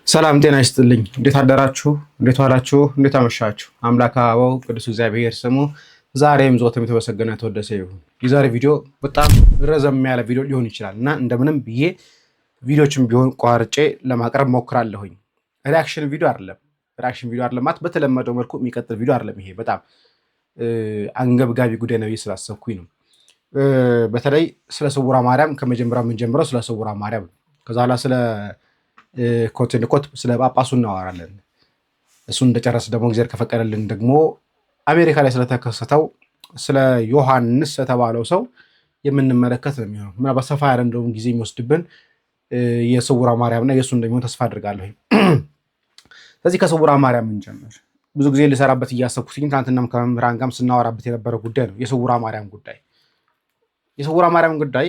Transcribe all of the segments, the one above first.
ሰላም ጤና ይስጥልኝ። እንዴት አደራችሁ? እንዴት ዋላችሁ? እንዴት አመሻችሁ? አምላከ አበው ቅዱስ እግዚአብሔር ስሙ ዛሬም ዘወትርም የተመሰገነ የተወደሰ ይሁን። የዛሬ ቪዲዮ በጣም ረዘም ያለ ቪዲዮ ሊሆን ይችላል እና እንደምንም ብዬ ቪዲዮችን ቢሆን ቋርጬ ለማቅረብ ሞክራለሁኝ። ሪአክሽን ቪዲዮ አይደለም። ሪአክሽን ቪዲዮ አይደለም ማለት በተለመደው መልኩ የሚቀጥል ቪዲዮ አይደለም። ይሄ በጣም አንገብጋቢ ጉዳይ ነው ስላሰብኩኝ ነው። በተለይ ስለ ስውሯ ማርያም ከመጀመሪያው የምንጀምረው ስለ ስውሯ ማርያም ነው። ከዛ ላ ስለ ኮት ስለ ጳጳሱ እናወራለን። እሱን እንደጨረስ ደግሞ እግዚአብሔር ከፈቀደልን ደግሞ አሜሪካ ላይ ስለተከሰተው ስለ ዮሐንስ የተባለው ሰው የምንመለከት ነው የሚሆነው። ምናልባት ሰፋ ያለ እንደውም ጊዜ የሚወስድብን የስውሯ ማርያምና የእሱ እንደሚሆን ተስፋ አድርጋለሁ። ስለዚህ ከስውሯ ማርያም እንጀምር። ብዙ ጊዜ ልሰራበት እያሰብኩት ትናንትናም ከመምህራን ጋርም ስናወራበት የነበረ ጉዳይ ነው የስውሯ ማርያም ጉዳይ። የስውሯ ማርያም ጉዳይ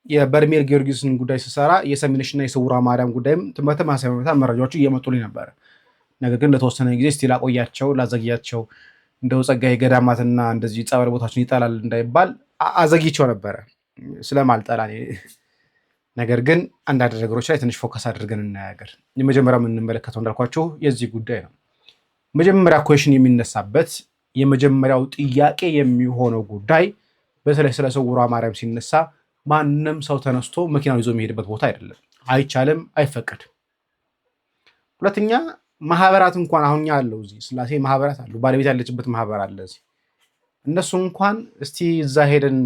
የበርሜል ጊዮርጊስን ጉዳይ ስሰራ የሰሚነሽና የስውሯ ማርያም ጉዳይም በተመሳሳይ ሁኔታ መረጃዎቹ እየመጡልኝ ነበረ። ነገር ግን ለተወሰነ ጊዜ እስቲ ላቆያቸው ላዘግያቸው፣ እንደው ጸጋዬ ገዳማትና እንደዚህ ጸበል ቦታችን ይጠላል እንዳይባል አዘግይቸው ነበረ ስለማልጠላ። ነገር ግን አንዳንድ ነገሮች ላይ ትንሽ ፎከስ አድርገን እናያገር። የመጀመሪያው የምንመለከተው እንዳልኳችሁ የዚህ ጉዳይ ነው። መጀመሪያ ኩዌሽን የሚነሳበት የመጀመሪያው ጥያቄ የሚሆነው ጉዳይ በተለይ ስለ ስውሯ ማርያም ሲነሳ ማንም ሰው ተነስቶ መኪናውን ይዞ የሚሄድበት ቦታ አይደለም። አይቻልም፣ አይፈቀድም። ሁለተኛ ማህበራት እንኳን አሁን ያለው እዚህ ስላሴ ማህበራት አሉ፣ ባለቤት ያለችበት ማህበር አለ እዚህ። እነሱ እንኳን እስቲ እዛ ሄደን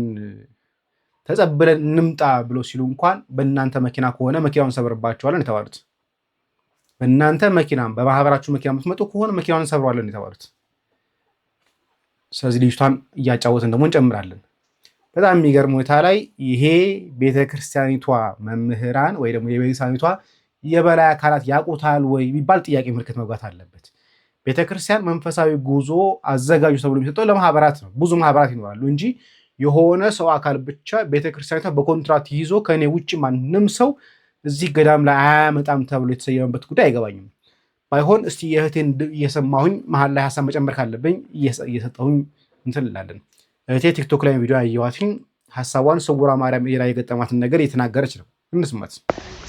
ተጸብለን እንምጣ ብሎ ሲሉ እንኳን በእናንተ መኪና ከሆነ መኪናውን ሰብርባቸዋለን የተባሉት። በእናንተ መኪና በማህበራችሁ መኪና የምትመጡ ከሆነ መኪናውን ሰብረዋለን የተባሉት። ስለዚህ ልጅቷን እያጫወትን ደግሞ እንጨምራለን። በጣም የሚገርም ሁኔታ ላይ ይሄ ቤተክርስቲያኒቷ መምህራን ወይ ደግሞ የቤተክርስቲያኒቷ የበላይ አካላት ያውቁታል ወይ ቢባል ጥያቄ ምልክት መግባት አለበት። ቤተክርስቲያን መንፈሳዊ ጉዞ አዘጋጁ ተብሎ የሚሰጠው ለማህበራት ነው። ብዙ ማህበራት ይኖራሉ እንጂ የሆነ ሰው አካል ብቻ ቤተክርስቲያኒቷ በኮንትራት ይዞ ከእኔ ውጭ ማንም ሰው እዚህ ገዳም ላይ አያመጣም ተብሎ የተሰየመበት ጉዳይ አይገባኝም። ባይሆን እስቲ የእህቴን እየሰማሁኝ መሀል ላይ ሀሳብ መጨመር ካለብኝ እየሰጠሁኝ እንትን እንላለን። እህቴ ቲክቶክ ላይ ቪዲዮ አየኋትኝ። ሀሳቧን ስውሯ ማርያም ላይ የገጠማትን ነገር እየተናገረች ነው። እንስማት።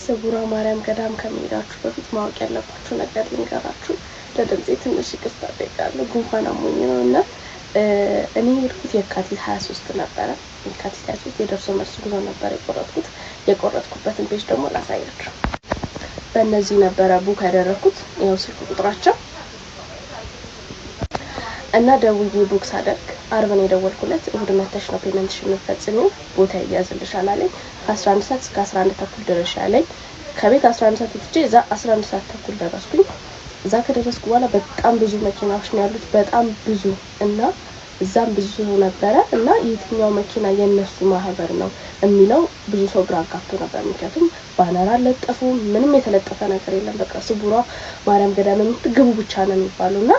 ስውሯ ማርያም ገዳም ከመሄዳችሁ በፊት ማወቅ ያለባችሁ ነገር ልንገራችሁ። ለድምፄ ትንሽ ይቅርታ ጠይቃለሁ፣ ጉንፋን አሞኝ ነው እና እኔ የሄድኩት የካቲት 23 ነበረ። የካቲት 23 የደርሶ መልስ ጉዞ ነበር የቆረጥኩት። የቆረጥኩበትን ፔጅ ደግሞ ላሳያችሁ። በእነዚህ ነበረ ቡክ ያደረኩት። ይኸው ስልክ ቁጥራቸው እና ደውዬ ቡክ ሳደርግ አርብ ነው የደወልኩለት። እሑድ መተሽ ነው ፔመንትሽን የምትፈጽሚው፣ ቦታ ይያዝልሻል አለኝ። ከ11 ሰዓት እስከ 11 ተኩል ድረሽ አለኝ። ከቤት 11 ሰዓት ወጥቼ እዛ 11 ሰዓት ተኩል ደረስኩኝ። እዛ ከደረስኩ በኋላ በጣም ብዙ መኪናዎች ነው ያሉት፣ በጣም ብዙ እና እዛም ብዙ ሰው ነበረ እና የትኛው መኪና የነሱ ማህበር ነው የሚለው ብዙ ሰው ግራ ጋብቶ ነበር። ምክንያቱም ባነር አልለጠፉም፣ ምንም የተለጠፈ ነገር የለም። በቃ ስውሯ ማርያም ገዳም የምትገቡ ብቻ ነው የሚባለው እና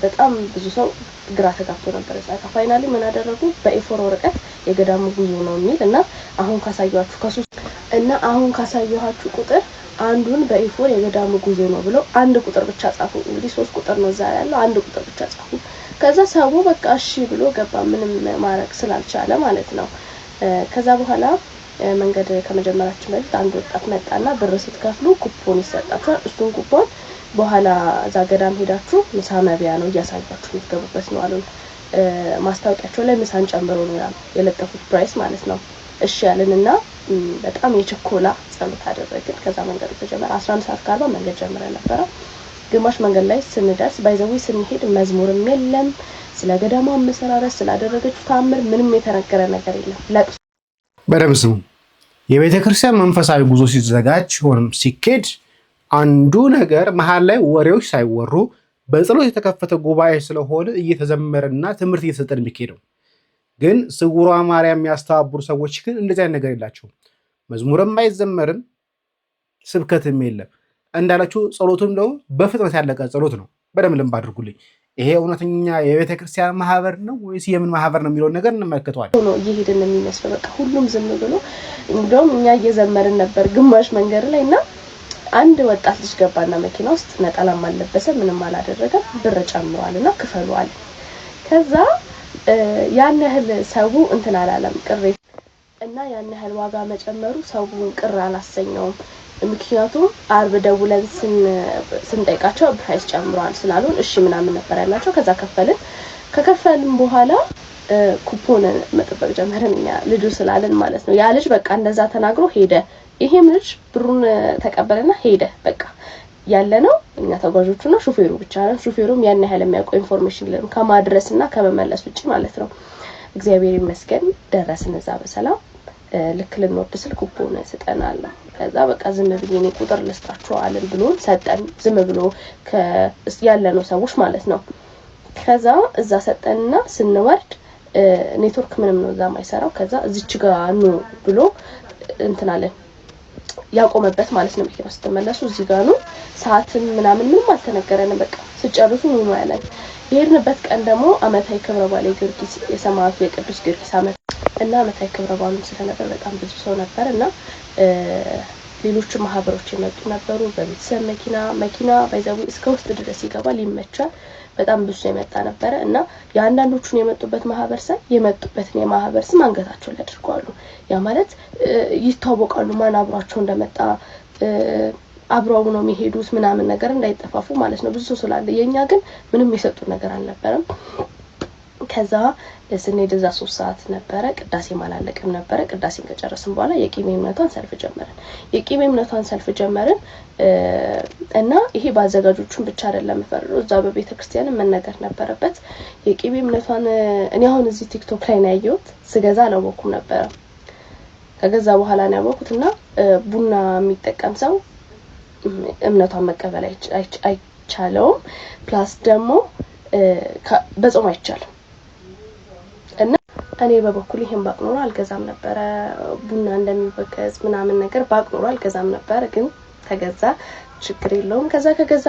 በጣም ብዙ ሰው ግራ ተጋብቶ ነበር። እዛ ፋይናሊ ምን አደረጉ? በኤፎር ወረቀት የገዳሙ ጉዞ ነው የሚል እና አሁን ካሳየኋችሁ ቁጥር አንዱን በኤፎር የገዳሙ ጉዞ ነው ብለው አንድ ቁጥር ብቻ ጻፉ። እንግዲህ 3 ቁጥር ነው እዛ ያለው፣ አንድ ቁጥር ብቻ ጻፉ። ከዛ ሰው በቃ እሺ ብሎ ገባ፣ ምንም ማድረግ ስላልቻለ ማለት ነው። ከዛ በኋላ መንገድ ከመጀመራችን በፊት አንድ ወጣት መጣና ብር ስትከፍሉ ኩፖን ይሰጣችኋል፣ እሱን ኩፖን በኋላ እዛ ገዳም ሄዳችሁ ምሳ መብያ ነው እያሳያችሁ የምትገቡበት ነው አሉን። ማስታወቂያቸው ላይ ምሳን ጨምሮ ነው የለጠፉት ፕራይስ ማለት ነው። እሺ ያለንና በጣም የቸኮላ ጸሎት አደረግን። ከዛ መንገዱ ተጀመረ። 11 ሰዓት ከ40 መንገድ ጀምረን ነበረ። ግማሽ መንገድ ላይ ስንደርስ ባይዘው ስንሄድ መዝሙርም የለም፣ ስለ ገዳሙ አመሰራረት ስላደረገችው ተአምር ምንም የተነገረ ነገር የለም። ለቅሶ በደምብ ስሙ። የቤተክርስቲያን መንፈሳዊ ጉዞ ሲዘጋጅ ሆነም ሲኬድ አንዱ ነገር መሀል ላይ ወሬዎች ሳይወሩ በጸሎት የተከፈተ ጉባኤ ስለሆነ እየተዘመረና ትምህርት እየተሰጠን የሚኬደው። ግን ስውሯ ማርያም የሚያስተባብሩ ሰዎች ግን እንደዚህ አይነት ነገር የላቸውም። መዝሙርም አይዘመርም፣ ስብከትም የለም። እንዳላችሁ ጸሎቱም ደግሞ በፍጥነት ያለቀ ጸሎት ነው። በደንብ ልምብ አድርጉልኝ። ይሄ እውነተኛ የቤተክርስቲያን ማህበር ነው ወይስ የምን ማህበር ነው የሚለውን ነገር እንመለከተዋለን። ሆኖ እየሄድን የሚመስለው በቃ ሁሉም ዝም ብሎ፣ እንደውም እኛ እየዘመርን ነበር ግማሽ መንገድ ላይ እና አንድ ወጣት ልጅ ገባና መኪና ውስጥ ነጠላም አልለበሰ፣ ምንም አላደረገም። ብር ጨምሯልና ክፈሏል። ከዛ ያን ያህል ሰው እንትን አላለም ቅሬት እና ያን ያህል ዋጋ መጨመሩ ሰውን ቅር አላሰኘውም። ምክንያቱም አርብ ደውለን ስንጠይቃቸው ፕራይስ ጨምሯል ስላሉን እሺ ምናምን ነበር ያላቸው። ከዛ ከከፈልን በኋላ ኩፖን መጠበቅ ጀመረን እኛ ልጁ ስላለን ማለት ነው። ያ ልጅ በቃ እንደዛ ተናግሮ ሄደ። ይሄም ልጅ ብሩን ተቀበለና ሄደ። በቃ ያለነው እኛ ተጓዦቹና ሹፌሩ ብቻ ነን። ሹፌሩም ያን ያህል የሚያውቀው ኢንፎርሜሽን የለም ከማድረስና ከመመለስ ውጪ ማለት ነው። እግዚአብሔር ይመስገን ደረስን እዛ በሰላም። ልክ ልንወርድ ስል ኩፖን ስጠናል። ከዛ በቃ ዝም ብዬ እኔ ቁጥር ልስጣችሁ አለን ብሎን ሰጠን። ዝም ብሎ ያለነው ሰዎች ማለት ነው። ከዛ እዛ ሰጠንና ስንወርድ ኔትወርክ ምንም ነው እዛ ማይሰራው። ከዛ እዚች ጋር ነው ብሎ እንትናለን ያቆመበት ማለት ነው። መኪና ስትመለሱ እዚህ ጋር ነው። ሰዓትን ምናምን ምንም አልተነገረንም። በቃ ስጨርሱ ነው ያለን። የሄድንበት ቀን ደግሞ አመታዊ ክብረ በዓል የጊዮርጊስ የሰማዕቱ የቅዱስ ጊዮርጊስ አመት እና አመታዊ ክብረ በዓሉን ስለነበር በጣም ብዙ ሰው ነበር እና ሌሎች ማህበሮች የመጡ ነበሩ። በቤተሰብ መኪና ባይዘው እስከ ውስጥ ድረስ ይገባል፣ ይመቻል። በጣም ብዙ ሰው የመጣ ነበረ እና የአንዳንዶቹን የመጡበት ማህበር ሳይ የመጡበትን የማህበር ስም አንገታቸው ላይ አድርገዋል። ያ ማለት ይታወቃሉ ማን አብሯቸው እንደመጣ አብረው ነው የሚሄዱት ምናምን ነገር እንዳይጠፋፉ ማለት ነው። ብዙ ሰው ስላለ የኛ ግን ምንም የሰጡን ነገር አልነበረም። ከዛ ስንሄድ እዛ 3 ሰዓት ነበረ። ቅዳሴ ማላለቅም ነበረ። ቅዳሴን ከጨረስን በኋላ የቂቤ እምነቷን ሰልፍ ጀመርን እና ይሄ ባዘጋጆቹን ብቻ አይደለም ፈርዶ እዛ በቤተክርስቲያን መነገር ነበረበት። የቂቤ እምነቷን እኔ አሁን እዚህ ቲክቶክ ላይ ነው ያየሁት። ስገዛ አላወኩም ነበረ። ከገዛ በኋላ ነው ያወኩትና ቡና የሚጠቀም ሰው እምነቷን መቀበል አይቻለውም። ፕላስ ደግሞ በጾም አይቻልም። እና እኔ በበኩል ይሄን ባቅኖር አልገዛም ነበር። ቡና እንደሚወገዝ ምናምን ነገር ባቅኖር አልገዛም ነበር። ግን ተገዛ፣ ችግር የለውም። ከገዛ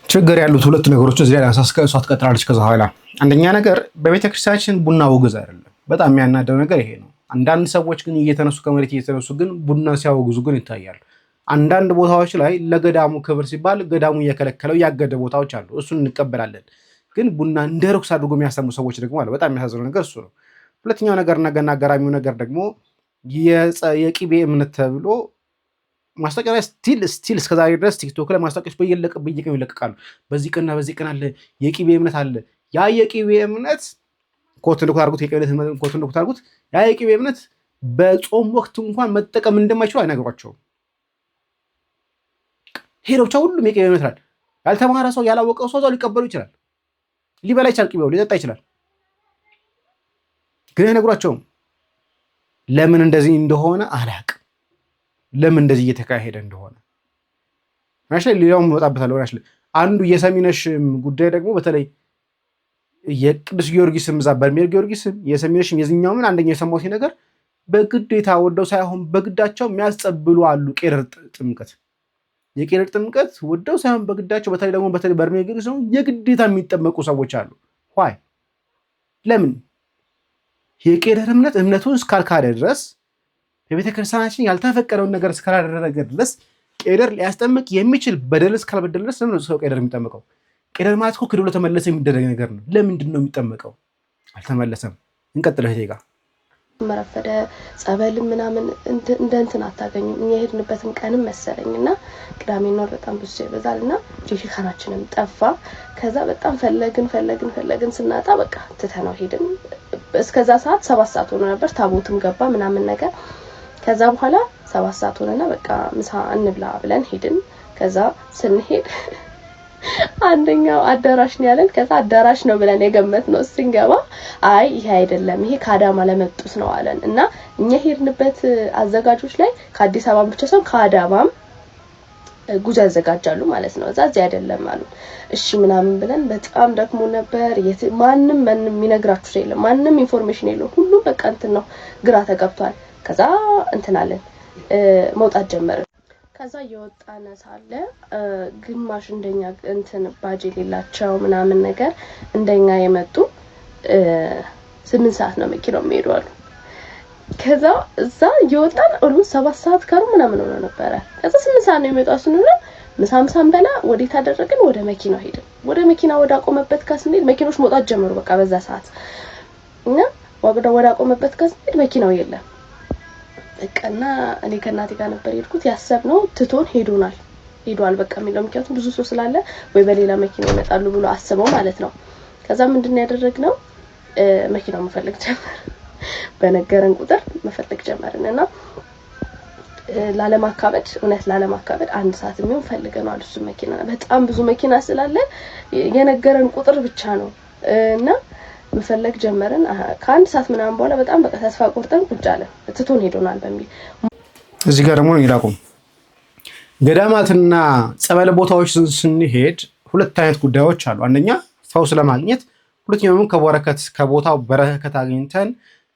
ችግር ያሉት ሁለት ነገሮች እዚህ ላይ አንሳስከ እሷ ትቀጥላለች። ከዛ ኋላ አንደኛ ነገር በቤተክርስቲያናችን ቡና ውግዝ አይደለም። በጣም የሚያናደው ነገር ይሄ ነው። አንዳንድ ሰዎች ግን ከመሬት እየተነሱ ግን ቡና ሲያወግዙ ግን ይታያል። አንዳንድ ቦታዎች ላይ ለገዳሙ ክብር ሲባል ገዳሙ እየከለከለው ያገደ ቦታዎች አሉ። እሱን እንቀበላለን። ግን ቡና እንደ ርኩስ አድርጎ የሚያሰሙ ሰዎች ደግሞ አለ። በጣም የሚያሳዝነው ነገር እሱ ነው። ሁለተኛው ነገር እና አጋራሚው ነገር ደግሞ የቂቤ እምነት ተብሎ ማስታወቂያ ስቲል እስከዛሬ ድረስ ቲክቶክ ላይ ማስታወቂያዎች በየቀኑ ይለቀቃሉ። በዚህ ቀንና በዚህ ቀን አለ የቂቤ እምነት አለ። ያ የቂቤ እምነት ኮት አድርጉት። ያ የቂቤ እምነት በጾም ወቅት እንኳን መጠቀም እንደማይችሉ አይነግሯቸውም። ሄደው ብቻ ሁሉም የቂቤ እምነት አለ። ያልተማረ ሰው ያላወቀው ሰው ሊቀበሉ ይችላል። ሊበላ ይችላል፣ ቂቤው ሊጠጣ ይችላል። ግን አይነግሯቸውም። ለምን እንደዚህ እንደሆነ አላውቅም። ለምን እንደዚህ እየተካሄደ እንደሆነ ማሽለ ሌላውም ወጣበታል። ማሽለ አንዱ የሰሚነሽ ጉዳይ ደግሞ በተለይ የቅዱስ ጊዮርጊስም እዛ በርሜል ጊዮርጊስም የሰሚነሽም የዚህኛውም አንደኛው የሰማሁት ነገር በግዴታ ወደው ሳይሆን በግዳቸው የሚያስጸብሉ አሉ። የቄደር ጥምቀት ወደው ሳይሆን በግዳቸው በተለይ ደግሞ በርሜል ጊዮርጊስ ነው የግዴታ የሚጠመቁ ሰዎች አሉ። ዋይ ለምን? የቄደር እምነቱን እስካልካደ ድረስ በቤተክርስቲያናችን ያልተፈቀደውን ነገር እስካላደረገ ድረስ ቄደር ሊያስጠምቅ የሚችል በደል እስካልበደለ ድረስ ለምን ሰው ቄደር የሚጠመቀው? ቄደር ማለት እኮ ክዶ ለተመለሰ የሚደረግ ነገር ነው። ለምንድን ነው የሚጠመቀው? አልተመለሰም። እንቀጥለው ሄጋ መረፈደ ጸበል ምናምን እንትን አታገኙም። እኛ የሄድንበትን ቀንም መሰለኝና ቅዳሜና ወር በጣም ብዙ ይበዛልና ጄሽካናችንም ጠፋ። ከዛ በጣም ፈለግን ስናጣ በቃ ትተነው ሄድን። እስከዛ ሰዓት 7 ሰዓት ሆኖ ነበር። ታቦትም ገባ ምናምን ነገር። ከዛ በኋላ 7 ሰዓት ሆነና በቃ ምሳ እንብላ ብለን ሄድን። ከዛ ስንሄድ አንደኛው አዳራሽ ነው ያለን። ከዛ አዳራሽ ነው ብለን የገመትነው ስንገባ አይ ይሄ አይደለም ይሄ ከአዳማ ለመጡት ነው አለን። እና እኛ ሄድንበት አዘጋጆች ላይ ከአዲስ አበባ ብቻ ሳይሆን ከአዳማም ጉዞ ያዘጋጃሉ ማለት ነው። እዚህ አይደለም አሉ። እሺ ምናምን ብለን በጣም ደግሞ ነበር። ማንም የሚነግራችሁ የለም። ማንም ኢንፎርሜሽን የለው። ሁሉም በቃ እንትን ነው፣ ግራ ተገብቷል። ከዛ እንትናለን መውጣት ጀመርን። ከዛ እየወጣን ሳለ ግማሽ እንደኛ እንትን ባጅ የሌላቸው ምናምን ነገር እንደኛ የመጡ 8 ሰዓት ነው መኪናው የሚሄዱ አሉ። ከዛ እዛ እየወጣን ኦልሞስት 7 ሰዓት ካሩ ምናምን ሆነ ነበረ። ከዛ 8 ሰዓት ነው የሚመጣው ስንል ምሳም በላ ወዴት አደረግን? ወደ መኪናው ሄድን። ወደ መኪናው ወደ አቆመበት ከስንሄድ መኪኖች መውጣት ጀመሩ። በቃ በዛ ሰዓት እና ወደ አቆመበት ከስንሄድ መኪናው የለም። በቃና እኔ ከእናቴ ጋር ነበር የሄድኩት። ያሰብነው ትቶን ሄዷል በቃ የሚለው ምክንያቱም ብዙ ሰው ስላለ ወይ በሌላ መኪና ይመጣሉ ብሎ አስበው ማለት ነው። ከዛ ምንድነው ያደረግነው መኪናው መፈለግ ጀመር። በነገረን ቁጥር መፈለግ ጀመርንና ላለማካበድ አንድ ሰዓት የሚሆን ፈልገናል። እሱ መኪና በጣም ብዙ መኪና ስላለ የነገረን ቁጥር ብቻ ነው እና መፈለግ ጀመርን። ከአንድ ሰዓት ምናምን በኋላ በጣም በቃ ተስፋ ቆርጠን ቁጭ አለን ትቶን ሄዶናል በሚል። እዚህ ጋር ደግሞ ይላቁም ገዳማትና ጸበል ቦታዎች ስንሄድ ሁለት አይነት ጉዳዮች አሉ። አንደኛ ፈውስ ለማግኘት፣ ሁለተኛው ከቦታው በረከት አግኝተን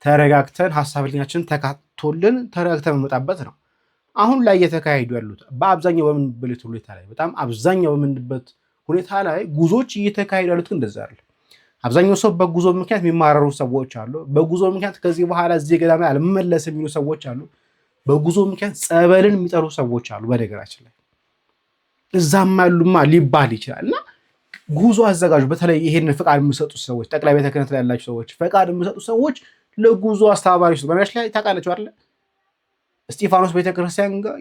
ተረጋግተን ሐሳብ ህሊናችን ተካቶልን ተረጋግተን መመጣበት ነው። አሁን ላይ እየተካሄዱ ያሉት በአብዛኛው በምንበት ሁኔታ ላይ በጣም አብዛኛው በምንበት ሁኔታ ላይ ጉዞዎች እየተካሄዱ ያሉት እንደዛ አይደል። አብዛኛው ሰው በጉዞ ምክንያት የሚማረሩ ሰዎች አሉ። በጉዞ ምክንያት ከዚህ በኋላ እዚህ ገዳም አልመለስም የሚሉ ሰዎች አሉ። በጉዞ ምክንያት ጸበልን የሚጠሩ ሰዎች አሉ። በነገራችን ላይ እዛም ያሉማ ሊባል ይችላል እና ጉዞ አዘጋጁ። በተለይ ይሄን ፈቃድ የሚሰጡ ሰዎች ጠቅላይ ቤተ ክህነት ላይ ያላችሁ ሰዎች ፈቃድ የሚሰጡ ሰዎች ለጉዞ አስተባባሪዎች በነገራችን ላይ ታውቃላችሁ አይደል? እስጢፋኖስ ቤተክርስቲያን ጋር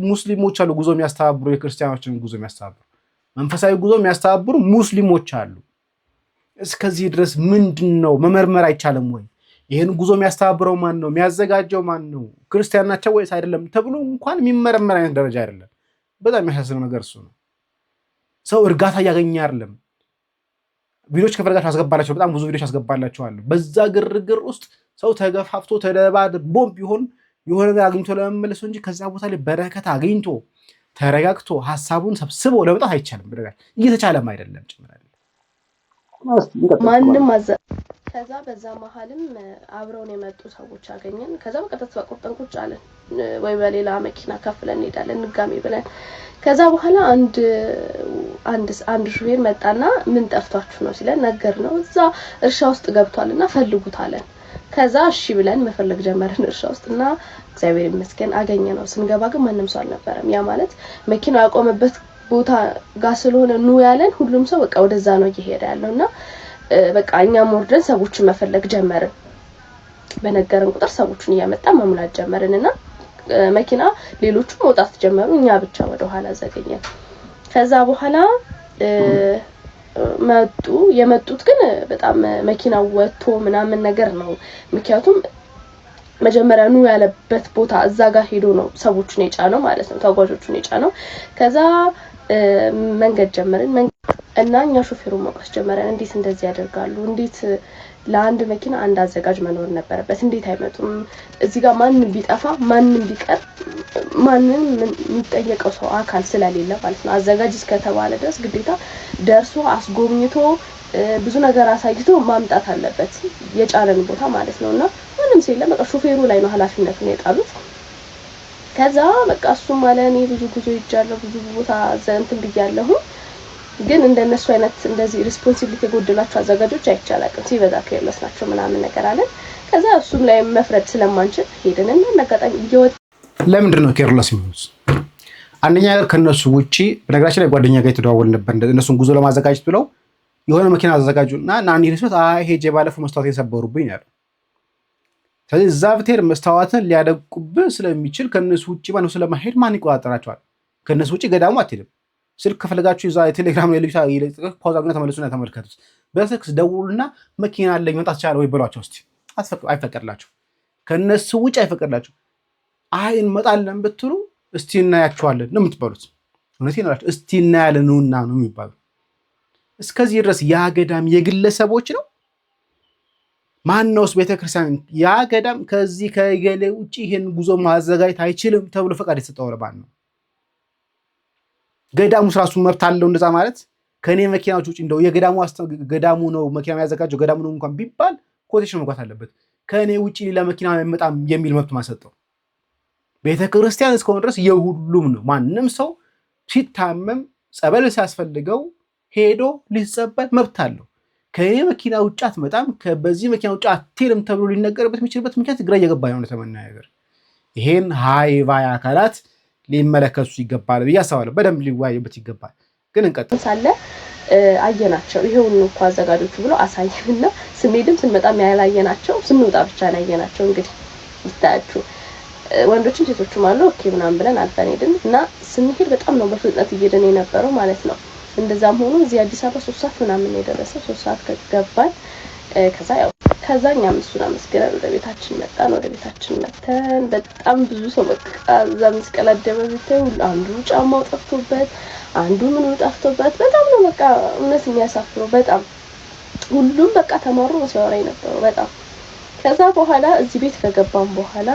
ሙስሊሞች አሉ ጉዞ የሚያስተባብሩ፣ የክርስቲያኖችን ጉዞ የሚያስተባብሩ፣ መንፈሳዊ ጉዞ የሚያስተባብሩ ሙስሊሞች አሉ። እስከዚህ ድረስ ምንድነው መመርመር አይቻልም ወይ? ይሄን ጉዞ የሚያስተባብረው ማን ነው? የሚያዘጋጀው ማን ነው? ክርስቲያን ናቸው ወይስ አይደለም ተብሎ እንኳን የሚመረመር አይነት ደረጃ አይደለም። በጣም የሚያሳዝነው ነገር እሱ ነው። ሰው እርጋታ እያገኘ አይደለም። ቪዲዮዎች ከፈለጋችሁ አስገባላችሁ፣ በጣም ብዙ ቪዲዮዎች አስገባላችኋለሁ። በዛ ግርግር ውስጥ ሰው ተገፋፍቶ ተደባድቦም ቢሆን የሆነ ነገር አግኝቶ ለመመለስ እንጂ ከዛ ቦታ ላይ በረከት አግኝቶ ተረጋግቶ ሐሳቡን ሰብስቦ ለመጣት አይቻልም። በደጋል እየተቻለም አይደለም ጭምራል ማንንም ከዛ በዛ መሀልም አብረውን የመጡ ሰዎች አገኘን። ከዛ በቃ ተስፋ ቆርጠን ቁጭ አለን። ወይ በሌላ መኪና ከፍለን እንሄዳለን ንጋሜ ብለን። ከዛ በኋላ አንድ ሹፌር መጣና ምን ጠፍቷችሁ ነው ሲለን ነገርነው። እዛ እርሻ ውስጥ ገብቷልና ፈልጉት አለን። ከዛ እሺ ብለን መፈለግ ጀመርን እርሻ ውስጥና እግዚአብሔር ይመስገን አገኘነው። ስንገባ ግን ማንም ሰው አልነበረም። ያ ማለት መኪናው ያቆመበት ቦታ ጋር ስለሆነ ነው ያለን። ሁሉም ሰው በቃ ወደዛ ነው እየሄደ ያለውና በቃ እኛም ወርደን ሰዎችን መፈለግ ጀመርን። በነገረን ቁጥር ሰዎችን እያመጣን መሙላት ጀመርንና መኪና ሌሎቹ መውጣት ጀመሩ። እኛ ብቻ ወደ ኋላ ዘገኘን። ከዛ በኋላ የመጡት ግን በጣም መኪናው ወጥቶ ምናምን ነገር ነው። ምክንያቱም መጀመሪያ ነው ያለበት ቦታ እዛ ጋር ሄዶ ነው ሰዎችን የጫነው ማለት ነው፣ ተጓዦቹን የጫነው። ከዛ መንገድ ጀመርን እና እኛ ሾፌሩን መውቀስ ጀመረን። እንዴት እንደዚህ ያደርጋሉ? እንዴት ለአንድ መኪና አንድ አዘጋጅ መኖር ነበረበት? እንዴት አይመጡም? እዚህ ጋር ማንንም ቢጠፋ ማንንም ቢቀር ማንንም የሚጠየቀው ሰው አካል ስለሌለ ማለት ነው። አዘጋጅ እስከተባለ ድረስ ግዴታ ደርሶ አስጎብኝቶ ብዙ ነገር አሳይቶ ማምጣት አለበት የጫነን ቦታ ማለት ነውና ምንም ሲል በቃ ሾፌሩ ላይ ነው ኃላፊነቱን የጣሉት። ከዛ በቃ እሱም ማለት እኔ ብዙ ጉዞ ይጃለሁ ብዙ ቦታ እንትን ብያለሁ፣ ግን እንደነሱ አይነት እንደዚህ ሪስፖንሲቢሊቲ የጎደላቸው አዘጋጆች አይቻላልም፣ ሲበዛ ከየለስ ናቸው ምናምን ነገር አለን። ከዛ እሱም ላይ መፍረድ ስለማንችል ሄድንና እንደጋጣሚ እየወጣ ለምንድን ነው ኬርለስ የሚሆኑት? አንደኛ ነገር ከነሱ ውጪ በነገራችን ላይ ጓደኛ ጋር የተደዋወል ነበር እነሱን ጉዞ ለማዘጋጀት ብለው የሆነ መኪና አዘጋጁና ናኒ ሪስት ሄጄ ባለፈው መስታወት የሰበሩብኝ ያለው። ስለዚህ እዛ ብትሄድ መስታወትን ሊያደቁብህ ስለሚችል ከነሱ ውጪ ማነው ስለማሄድ ማን ይቆጣጠራቸዋል? ከነሱ ውጪ ገዳሙ አትሄድም። ስልክ ከፈለጋችሁ እዛ የቴሌግራም ላይ ልጅ ይለጥቅ ፖዛግና ተመለሱና ተመልከቱት። በስልክ ደውሉና መኪና አለኝ መጣት ይችላል ወይ በሏቸው። እስቲ አይፈቀድላችሁ፣ ከነሱ ውጪ አይፈቀድላችሁ። አይ እንመጣለን ብትሉ እስቲ እናያቸዋለን ነው የምትባሉት። እውነቴን ነው፣ እስቲ እናያለን ነውና ነው የሚባለው። እስከዚህ ድረስ ያ ገዳም የግለሰቦች ነው። ማነውስ ቤተክርስቲያን ያ ገዳም ከዚህ ከገሌ ውጪ ይሄን ጉዞ ማዘጋጀት አይችልም ተብሎ ፈቃድ የተሰጠው ለማን ነው? ገዳሙ ራሱ መብት አለው እንደዛ ማለት? ከኔ መኪናዎች ውጪ እንደው ገዳሙ ነው መኪና የሚያዘጋጀው ገዳሙ ነው እንኳን ቢባል ኮቴሽን መግባት አለበት። ከኔ ውጪ ለመኪና አይመጣም የሚል መብት ማሰጠው። ቤተክርስቲያን እስከሆነ ድረስ የሁሉም ነው። ማንም ሰው ሲታመም ጸበል ሲያስፈልገው ሄዶ ሊጸበል መብት አለው። ከኔ መኪና ውጭ አትመጣም፣ በዚህ መኪና ውጭ አትሄድም ተብሎ ሊነገርበት የሚችልበት ምክንያት ግራ እየገባኝ ነው ለመናገር። ይሄን ሃይቫይ አካላት ሊመለከቱ ይገባል ብዬ አስባለሁ። በደንብ ሊወያዩበት ይገባል። ግን እንቀጥል ሳለ አየናቸው። ይሄውን እኮ አዘጋጆቹ ብሎ አሳየንና ስንሄድም ስንመጣም ያላየናቸው ስንወጣ ብቻ ነው ያየናቸው። እንግዲህ ይታያችሁ ወንዶችም ሴቶችም አሉ። ኦኬ ምናምን ብለን አልፈን ሄድን እና ስንሄድ በጣም ነው በፍጥነት እየሄድን የነበረው ማለት ነው። እንደዛም ሆኖ እዚህ አዲስ አበባ 3 ሰዓት ምናምን የደረሰው 3 ሰዓት ከገባን ከዛ እኛም እሱን አመስግነን ወደ ቤታችን መጣን። ወደ ቤታችን መተን በጣም ብዙ ሰው በቃ እዛ መስቀላደመ ብታይ አንዱ ጫማው ጠፍቶበት አንዱ ምኑ ጠፍቶበት በጣም ነው በቃ እውነት የሚያሳፍረው። በጣም ሁሉም በቃ ተማሩ ሲያወራ የነበረው በጣም። ከዛ በኋላ እዚህ ቤት ከገባን በኋላ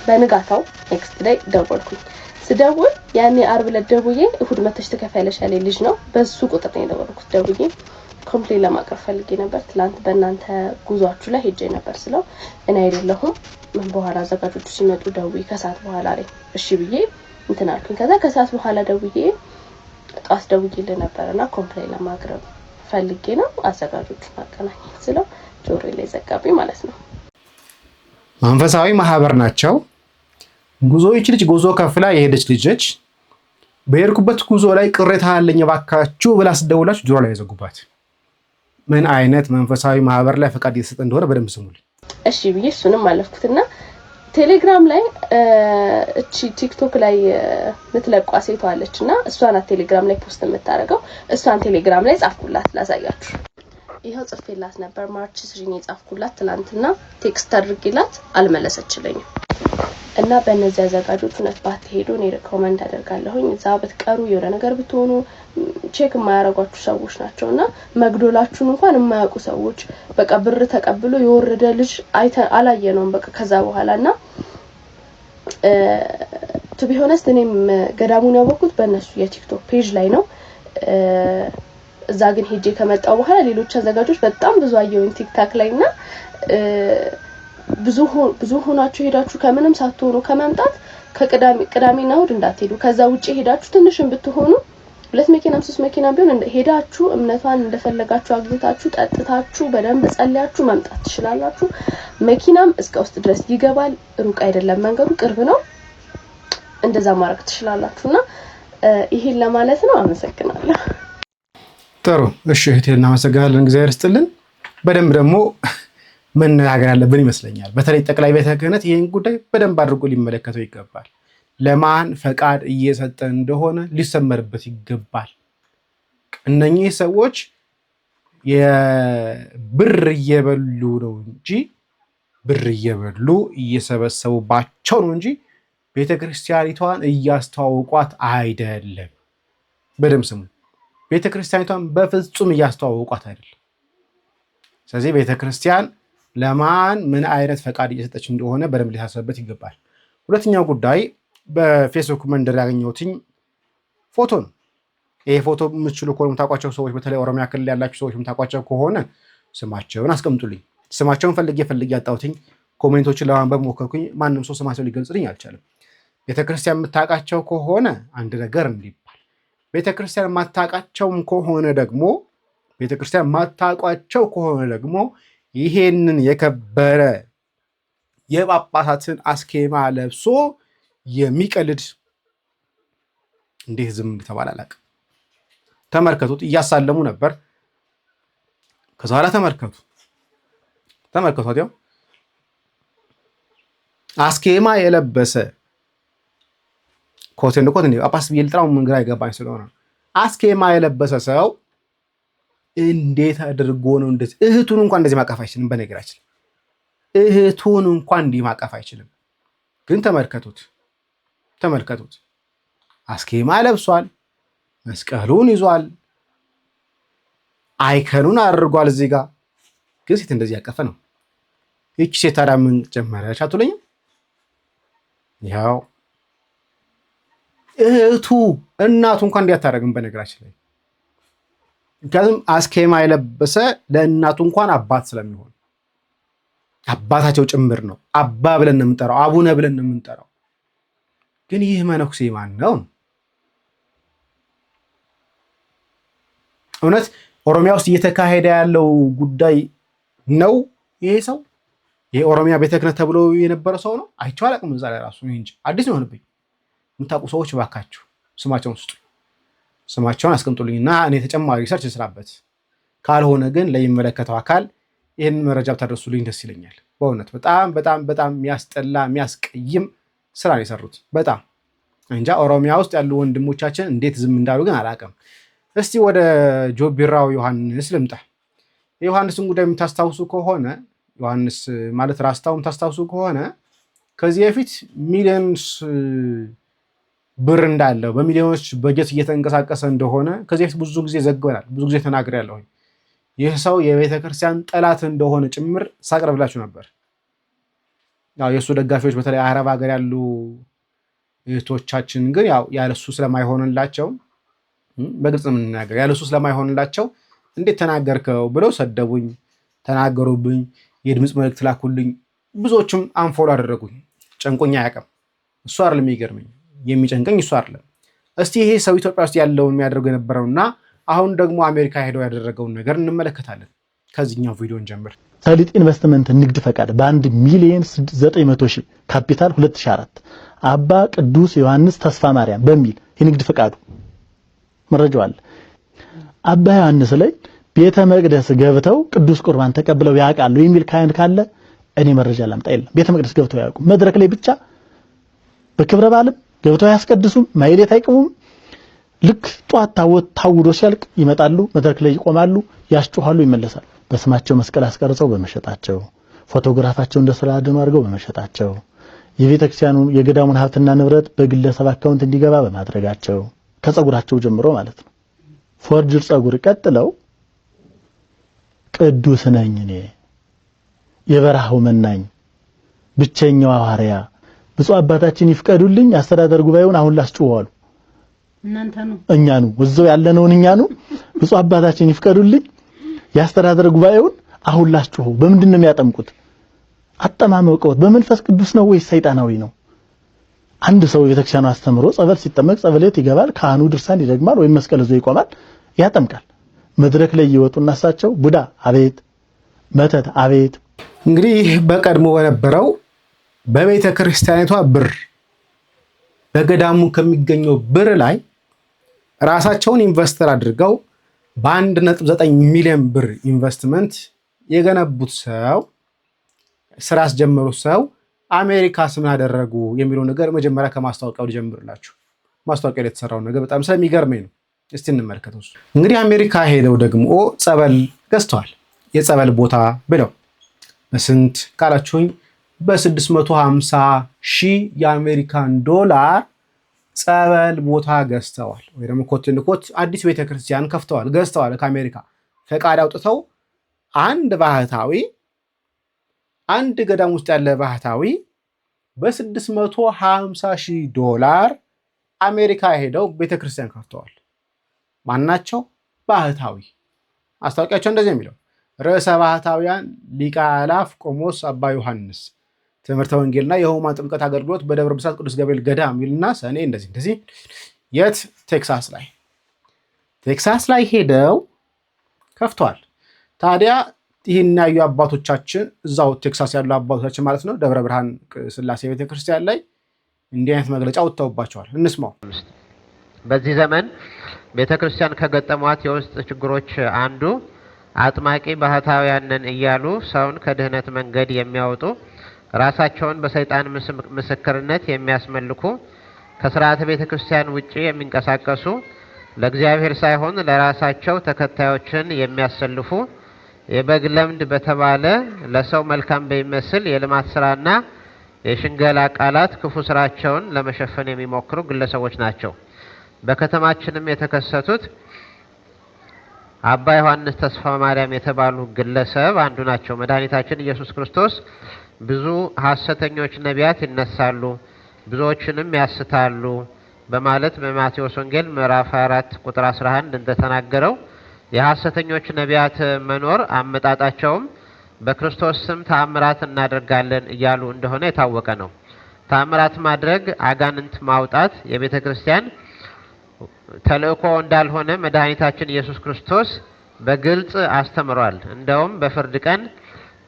በንጋታው ኔክስት ዴይ ደወልኩኝ። ስደውል ያኔ ዓርብ ዕለት ደውዬ እሁድ መተሽ ተከፋይለሽ ያለኝ ልጅ ነው። በሱ ቁጥር ነው የደወልኩት። ደውዬ ኮምፕሌን ለማቅረብ ፈልጌ ነበር። ትላንት በእናንተ ጉዟችሁ ላይ ሄጄ ነበር ስለው እኔ አይደለሁም ምን በኋላ አዘጋጆቹ ሲመጡ ደውዬ ከሰዓት በኋላ ላይ እሺ ብዬ እንትን አልኩኝ። ከዛ ከሰዓት በኋላ ደውዬ ጧት ደውዬልህ ነበርና ኮምፕሌን ለማቅረብ ፈልጌ ነው አዘጋጆቹን ማገናኘት ስለው ጆሮ ላይ ዘጋብኝ ማለት ነው። መንፈሳዊ ማህበር ናቸው። ጉዞዎች ልጅ ጉዞ ከፍላ የሄደች ልጅ በሄድኩበት ጉዞ ላይ ቅሬታ አለኝ እባካችሁ ብላ ስደውላችሁ ጆሮ ላይ ያዘጉባት። ምን አይነት መንፈሳዊ ማህበር ላይ ፈቃድ እየተሰጠ እንደሆነ በደንብ ስሙልኝ። እሺ ብዬ እሱንም አለፍኩትና ቴሌግራም ላይ እቺ ቲክቶክ ላይ ምትለቋ ሴቷ አለችና እሷን ቴሌግራም ላይ ፖስት የምታረገው እሷን ቴሌግራም ላይ ጻፍኩላት ላሳያችሁ። ይሄው ጽፌላት ነበር ማርች 3 የጻፍኩላት ትላንትና ቴክስት አድርጌላት አልመለሰችልኝም። እና በእነዚህ አዘጋጆች እውነት ባትሄዱ እኔ ሪኮመንድ አደርጋለሁኝ። እዛ ብትቀሩ የሆነ ነገር ብትሆኑ ቼክ የማያረጓችሁ ሰዎች ናቸውና መግዶላችሁን እንኳን የማያውቁ ሰዎች በቃ ብር ተቀብሎ የወረደ ልጅ አላየነውም በቃ ከዛ በኋላና ቱ ቢ ሆነስት እኔም ገዳሙን ያወቅኩት በእነሱ የቲክቶክ ፔጅ ላይ ነው። እዛ ግን ሄጄ ከመጣው በኋላ ሌሎች አዘጋጆች በጣም ብዙ አየሁኝ ቲክታክ ላይና ብዙ ሆናችሁ ሄዳችሁ ከምንም ሳትሆኑ ከመምጣት ከቅዳሜና እሑድ እንዳትሄዱ። ከዛ ውጪ ሄዳችሁ ትንሽም ብትሆኑ 2 መኪናም 3 መኪናም ቢሆን ሄዳችሁ እምነቷን እንደፈለጋችሁ አግኝታችሁ ጠጥታችሁ በደንብ ጸልያችሁ መምጣት ትችላላችሁ። መኪናም እስከ ውስጥ ድረስ ይገባል። ሩቅ አይደለም፣ መንገዱ ቅርብ ነው። እንደዛ ማድረግ ትችላላችሁና ይሄን ለማለት ነው። አመሰግናለሁ። ጥሩ እሺ፣ እህቴ እናመሰግናለን። እግዚአብሔር ይስጥልን። በደንብ ደግሞ መነጋገር ያለብን ይመስለኛል። በተለይ ጠቅላይ ቤተ ክህነት ይህን ጉዳይ በደንብ አድርጎ ሊመለከተው ይገባል። ለማን ፈቃድ እየሰጠ እንደሆነ ሊሰመርበት ይገባል። እነኚህ ሰዎች የብር እየበሉ ነው እንጂ ብር እየበሉ እየሰበሰቡባቸው ነው እንጂ ቤተክርስቲያኒቷን እያስተዋወቋት አይደለም። በደምብ ስሙ። ቤተክርስቲያኒቷን በፍጹም እያስተዋወቋት አይደለም። ስለዚህ ቤተክርስቲያን ለማን ምን አይነት ፈቃድ እየሰጠች እንደሆነ በደንብ ሊታሰብበት ይገባል። ሁለተኛው ጉዳይ በፌስቡክ መንደር ያገኘሁትኝ ፎቶ ነው። ይሄ ፎቶ የምትችሉ ከሆነ የምታውቋቸው ሰዎች፣ በተለይ ኦሮሚያ ክልል ያላችሁ ሰዎች የምታውቋቸው ከሆነ ስማቸውን አስቀምጡልኝ። ስማቸውን ፈልጌ ያጣሁትኝ ኮሜንቶችን ለማንበብ ሞከርኩኝ። ማንም ሰው ስማቸውን ሊገልጽልኝ አልቻለም። ቤተክርስቲያን የምታውቃቸው ከሆነ አንድ ነገር እንዲባል፣ ቤተክርስቲያን የማታውቃቸውም ከሆነ ደግሞ ይሄንን የከበረ የጳጳሳትን አስኬማ ለብሶ የሚቀልድ እንዴት ዝም ተባለ አላውቅም። ተመልከቱት፣ እያሳለሙ ነበር። ከዛ በኋላ ተመልከቱ ያው አስኬማ የለበሰ ኮቴን ጳጳስ ብዬ ልጥራው ምን ግራ ይገባኝ ስለሆነ አስኬማ የለበሰ ሰው እንዴት አድርጎ ነው እንደዚህ እህቱን እንኳን እንደዚህ ማቀፍ አይችልም። በነገራችን እህቱን እንኳን እንዲህ ማቀፍ አይችልም። ግን ተመልከቱት አስኬማ ለብሷል፣ መስቀሉን ይዟል፣ አይከኑን አድርጓል። እዚህ ጋር ግን ሴት እንደዚህ ያቀፈ ነው። ይቺ ሴት ታዲያ ምን ጀመረች አትሉኝም? ያው እህቱ እናቱ እንኳን እንዲያታረግም በነገራችን ላይ ምክንያቱም አስኬማ የለበሰ ለእናቱ እንኳን አባት ስለሚሆን አባታቸው ጭምር ነው። አባ ብለን ነው የምንጠራው፣ አቡነ ብለን ነው የምንጠራው። ግን ይህ መነኩሴ ማን ነው? እውነት ኦሮሚያ ውስጥ እየተካሄደ ያለው ጉዳይ ነው ይሄ ሰው? ይሄ ኦሮሚያ ቤተ ክህነት ተብሎ የነበረ ሰው ነው? አይቼው አላውቅም። እዛ ላይ ራሱ እንጂ አዲስ ነው ሆነብኝ። የምታውቁ ሰዎች እባካችሁ ስማቸውን ውስጡ ስማቸውን አስቀምጡልኝና እኔ ተጨማሪ ሪሰርች እንስራበት። ካልሆነ ግን ለሚመለከተው አካል ይህንን መረጃ ብታደርሱልኝ ደስ ይለኛል። በእውነት በጣም በጣም በጣም የሚያስጠላ የሚያስቀይም ስራ ነው የሰሩት። በጣም እንጃ ኦሮሚያ ውስጥ ያሉ ወንድሞቻችን እንዴት ዝም እንዳሉ ግን አላውቅም። እስቲ ወደ ጆቢራው ዮሐንስ ልምጣ። የዮሐንስን ጉዳይ የምታስታውሱ ከሆነ ዮሐንስ ማለት ራስታው የምታስታውሱ ከሆነ ከዚህ በፊት ሚሊዮንስ ብር እንዳለው በሚሊዮኖች በጀት እየተንቀሳቀሰ እንደሆነ ከዚህ በፊት ብዙ ጊዜ ዘግበናል፣ ብዙ ጊዜ ተናግሬያለሁ። ይህ ሰው የቤተክርስቲያን ጠላት እንደሆነ ጭምር ሳቅርብላችሁ ነበር። ያው የእሱ ደጋፊዎች በተለይ አረብ ሀገር ያሉ እህቶቻችን ግን ያው ያለሱ ስለማይሆንላቸው በግልጽ የምንናገር ያለሱ ስለማይሆንላቸው እንዴት ተናገርከው ብለው ሰደቡኝ፣ ተናገሩብኝ፣ የድምፅ መልእክት ላኩልኝ። ብዙዎችም አንፎሎ አደረጉኝ። ጨንቆኛ አያውቅም። እሱ አይደለም የሚገርመኝ፣ የሚጨንቀኝ እሱ አይደለም። እስቲ ይሄ ሰው ኢትዮጵያ ውስጥ ያለውን የሚያደርገው የነበረውና አሁን ደግሞ አሜሪካ ሄደው ያደረገውን ነገር እንመለከታለን። ከዚህኛው ቪዲዮን ጀምር። ሰሊጥ ኢንቨስትመንት ንግድ ፈቃድ በ1,900,000 ካፒታል 2004 አባ ቅዱስ ዮሐንስ ተስፋ ማርያም በሚል የንግድ ፈቃዱ መረጃው አለ። አባ ዮሐንስ ላይ ቤተ መቅደስ ገብተው ቅዱስ ቁርባን ተቀብለው ያውቃሉ የሚል ካህን ካለ እኔ መረጃ ላምጣ። የለም ቤተ መቅደስ ገብተው ያውቁ። መድረክ ላይ ብቻ በክብረ በዓልም ገብተው ያስቀድሱም፣ ማይሌት አይቅሙም። ልክ ጧት ታውዶ ሲያልቅ ይመጣሉ፣ መድረክ ላይ ይቆማሉ፣ ያስጮሃሉ፣ ይመለሳሉ። በስማቸው መስቀል አስቀርጸው በመሸጣቸው፣ ፎቶግራፋቸው እንደ ስራ አድኖ አድርገው በመሸጣቸው፣ የቤተክርስቲያኑን የገዳሙን ሀብትና ንብረት በግለሰብ አካውንት እንዲገባ በማድረጋቸው ከጸጉራቸው ጀምሮ ማለት ነው። ፎርጅር ጸጉር ቀጥለው ቅዱስ ነኝ እኔ የበረሃው መናኝ ብቸኛው ሐዋርያ ብፁዕ አባታችን ይፍቀዱልኝ አስተዳደር ጉባኤውን አሁን ላስጨዋሉ እናንተ ነው እኛ ነው ወዘው ያለነው እኛ ነው። ብፁዕ አባታችን ይፍቀዱልኝ ያስተዳደር ጉባኤውን አሁን ላስጨው። በምንድን ነው የሚያጠምቁት? አጠማመቀውት በመንፈስ ቅዱስ ነው ወይስ ሰይጣናዊ ነው? አንድ ሰው የቤተክርስቲያኑ አስተምሮ ጸበል ሲጠመቅ ጸበለት ይገባል፣ ካህኑ ድርሳን ይደግማል ወይም መስቀል ይዞ ይቆማል፣ ያጠምቃል። መድረክ ላይ ይወጡና እሳቸው ቡዳ አቤት፣ መተት አቤት። እንግዲህ በቀድሞ በነበረው በቤተ ክርስቲያኒቷ ብር በገዳሙ ከሚገኘው ብር ላይ ራሳቸውን ኢንቨስተር አድርገው በ1.9 ሚሊዮን ብር ኢንቨስትመንት የገነቡት ሰው ስራ ያስጀመሩት ሰው አሜሪካ ስም አደረጉ የሚለው ነገር መጀመሪያ ከማስታወቂያው ልጀምርላችሁ። ማስታወቂያው ላይ የተሰራው ነገር በጣም ስለሚገርመኝ ነው። እስቲ እንመልከተው። እንግዲህ አሜሪካ ሄደው ደግሞ ጸበል ገዝተዋል። የጸበል ቦታ ብለው በስንት ካላችሁኝ በ650,000 የአሜሪካን ዶላር ጸበል ቦታ ገዝተዋል። ወይ ደግሞ ኮት አዲስ ቤተክርስቲያን ከፍተዋል፣ ገዝተዋል። ከአሜሪካ ፈቃድ አውጥተው አንድ ባህታዊ አንድ ገዳም ውስጥ ያለ ባህታዊ በ650,000 ዶላር አሜሪካ ሄደው ቤተክርስቲያን ከፍተዋል። ማናቸው? ባህታዊ። ማስታወቂያቸው እንደዚህ የሚለው ርዕሰ ባህታውያን ሊቀ አእላፍ ቆሞስ አባ ዮሐንስ ትምህርተ ወንጌልና የሕሙማን ጥምቀት አገልግሎት በደብረ ብስራት ቅዱስ ገብርኤል ገዳም ይልና ሰኔ እንደዚህ የት? ቴክሳስ ላይ ሄደው ከፍተዋል። ታዲያ ይህን ያዩ አባቶቻችን እዛው ቴክሳስ ያሉ አባቶቻችን ማለት ነው ደብረ ብርሃን ስላሴ ቤተክርስቲያን ላይ እንዲህ አይነት መግለጫ ወጥተውባቸዋል። እንስማው። በዚህ ዘመን ቤተክርስቲያን ከገጠሟት የውስጥ ችግሮች አንዱ አጥማቂ ባህታውያንን እያሉ ሰውን ከድህነት መንገድ የሚያወጡ ራሳቸውን በሰይጣን ምስክርነት የሚያስመልኩ ከስርዓተ ቤተክርስቲያን ውጪ የሚንቀሳቀሱ ለእግዚአብሔር ሳይሆን ለራሳቸው ተከታዮችን የሚያሰልፉ የበግ ለምድ በተባለ ለሰው መልካም በሚመስል የልማት ስራና የሽንገላ ቃላት ክፉ ስራቸውን ለመሸፈን የሚሞክሩ ግለሰቦች ናቸው። በከተማችንም የተከሰቱት አባ ዮሐንስ ተስፋ ማርያም የተባሉ ግለሰብ አንዱ ናቸው። መድኃኒታችን ኢየሱስ ክርስቶስ ብዙ ሐሰተኞች ነቢያት ይነሳሉ፣ ብዙዎችንም ያስታሉ በማለት በማቴዎስ ወንጌል ምዕራፍ 24 ቁጥር 11 እንደተናገረው የሐሰተኞች ነቢያት መኖር አመጣጣቸውም በክርስቶስ ስም ተአምራት እናደርጋለን እያሉ እንደሆነ የታወቀ ነው። ተአምራት ማድረግ፣ አጋንንት ማውጣት የቤተ ክርስቲያን ተልእኮ እንዳልሆነ መድኃኒታችን ኢየሱስ ክርስቶስ በግልጽ አስተምሯል። እንደውም በፍርድ ቀን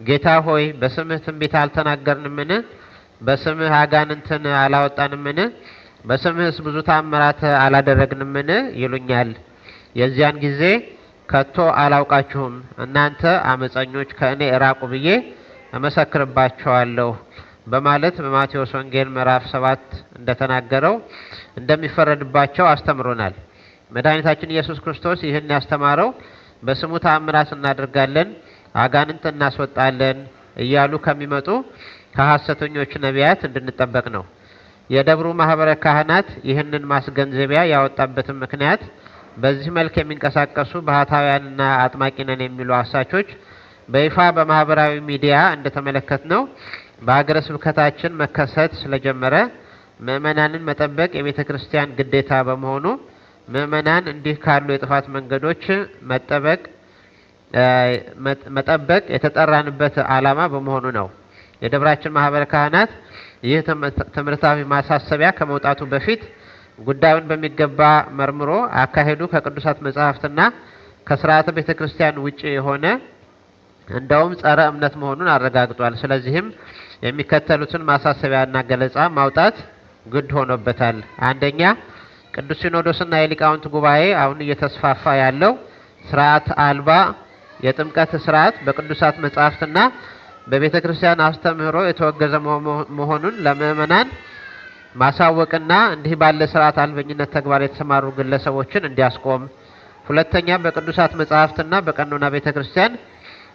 ጌታ ሆይ በስምህ ትንቢት አልተናገርንምን? በስምህ አጋንንትን አላወጣንምን? በስምህስ ብዙ ተአምራት አላደረግንምን? ይሉኛል። የዚያን ጊዜ ከቶ አላውቃችሁም እናንተ አመፀኞች ከእኔ እራቁ ብዬ እመሰክርባቸዋለሁ በማለት በማቴዎስ ወንጌል ምዕራፍ 7 እንደተናገረው እንደሚፈረድባቸው አስተምሮናል። መድኃኒታችን ኢየሱስ ክርስቶስ ይህን ያስተማረው በስሙ ተአምራት እናደርጋለን፣ አጋንንት እናስወጣለን እያሉ ከሚመጡ ከሐሰተኞች ነቢያት እንድንጠበቅ ነው። የደብሩ ማህበረ ካህናት ይህንን ማስገንዘቢያ ያወጣበትን ምክንያት በዚህ መልክ የሚንቀሳቀሱ ባህታውያንና አጥማቂ ነን የሚሉ አሳቾች በይፋ በማህበራዊ ሚዲያ እንደተመለከትነው በሀገረ ስብከታችን መከሰት ስለጀመረ ምእመናንን መጠበቅ የቤተ ክርስቲያን ግዴታ በመሆኑ ምእመናን እንዲህ ካሉ የጥፋት መንገዶች መጠበቅ የተጠራንበት ዓላማ በመሆኑ ነው። የደብራችን ማህበረ ካህናት ይህ ትምህርታዊ ማሳሰቢያ ከመውጣቱ በፊት ጉዳዩን በሚገባ መርምሮ አካሄዱ ከቅዱሳት መጻሕፍትና ከሥርዓተ ቤተ ክርስቲያን ውጪ የሆነ እንደውም ጸረ እምነት መሆኑን አረጋግጧል። ስለዚህም የሚከተሉትን ማሳሰቢያና ገለጻ ማውጣት ግድ ሆኖበታል። አንደኛ፣ ቅዱስ ሲኖዶስና የሊቃውንት ጉባኤ አሁን እየተስፋፋ ያለው ስርዓት አልባ የጥምቀት ስርዓት በቅዱሳት መጻሕፍትና በቤተ ክርስቲያን አስተምህሮ የተወገዘ መሆኑን ለምእመናን ማሳወቅና እንዲህ ባለ ስርዓት አልበኝነት ተግባር የተሰማሩ ግለሰቦችን እንዲያስቆም። ሁለተኛ፣ በቅዱሳት መጻሕፍትና በቀኖና ቤተ ክርስቲያን